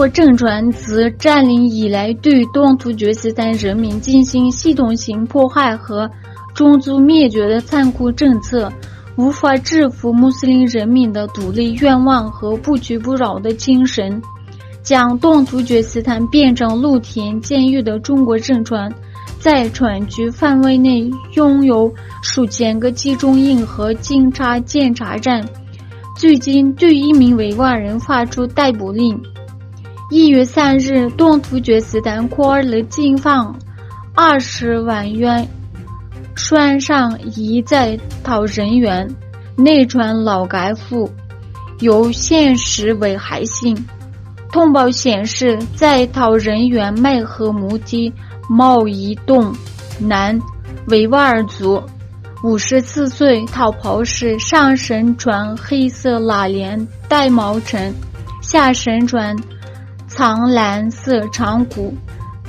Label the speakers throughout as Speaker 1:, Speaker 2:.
Speaker 1: 国政权自占领以来对东突厥斯坦人民进行系统性迫害和种族灭绝的残酷政策，无法制服穆斯林人民的独立愿望和不屈不挠的精神，将东突厥斯坦变成露天监狱的中国政权，在全区范围内拥有数千个集中营和警察检查站。最近对一名维吾尔人发出逮捕令。1月3日，东突厥斯坦库尔勒警方20万元悬赏已在逃人员，内传劳改服，有显示危害性。通报显示，在逃人员麦赫穆蒂毛伊东，男，维吾尔族，54岁，逃跑时上身穿黑色拉链带帽衬，下身穿苍蓝色长裤，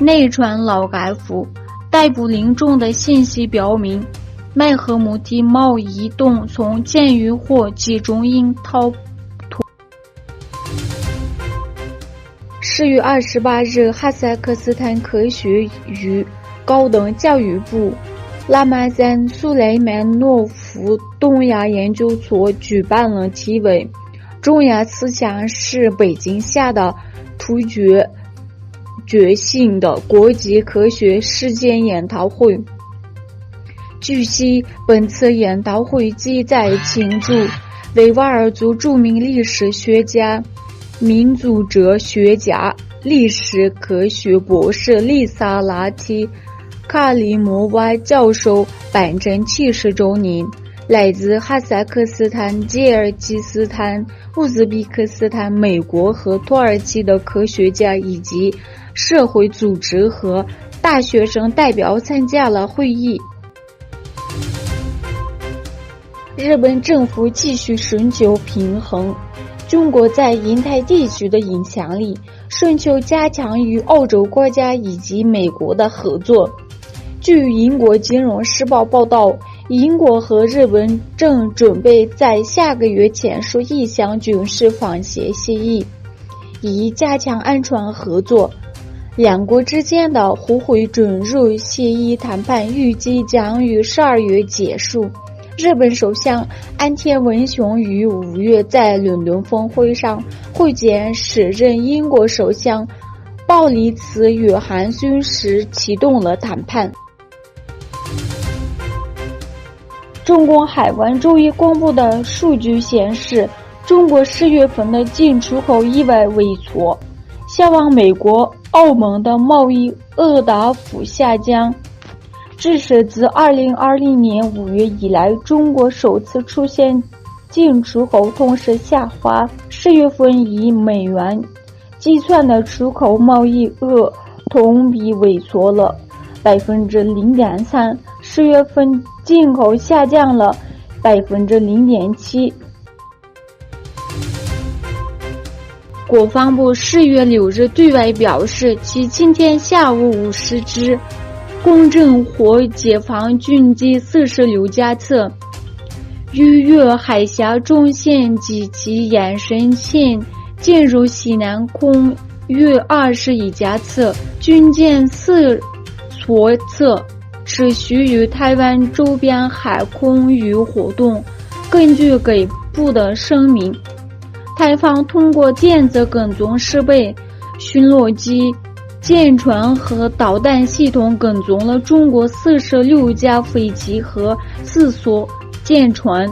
Speaker 1: 内穿劳改服。逮捕令中的信息表明，麦赫穆蒂毛伊东从监狱或集中营逃脱。10月28日，哈萨克斯坦科学与高等教育部拉马赞苏莱曼诺夫东亚研究所举办了题为中亚思想是北京下的突厥觉醒的国际科学实践研讨会。据悉，本次研讨会旨在庆祝维吾尔族著名历史学家、民族哲学家、历史科学博士丽萨拉提卡里莫娃教授诞辰70周年。来自哈萨克斯坦、吉尔吉斯坦、乌兹别克斯坦、美国和土耳其的科学家以及社会组织和大学生代表参加了会议。日本政府继续寻求平衡中国在印太地区的影响力，寻求加强与欧洲国家以及美国的合作。据英国金融时报报道，英国和日本正准备在下个月签署一项军事防协协议，以加强安全合作。两国之间的互惠准入协议谈判预计将于12月结束。日本首相安田文雄于5月在伦敦峰会上会见时任英国首相鲍里茨·约翰逊时启动了谈判。中共海关周一公布的数据显示，中国10月份的进出口意外萎缩，销往美国、欧盟的贸易额大幅下降。这是自2020年5月以来，中国首次出现进出口同时下滑。10月份以美元计算的出口贸易额同比萎缩了 0.3%， 10月份进口下降了 0.7%。国防部10月6日对外表示，其今天下午5时指共侦获解放军机46架次，逾越海峡中线及其延伸线进入西南空域21架次，军舰4艘次，持续于台湾周边海空域活动。根据给部的声明，台方通过电子跟踪设备、巡逻机、舰船和导弹系统跟踪了中国46架飞机和4艘舰船。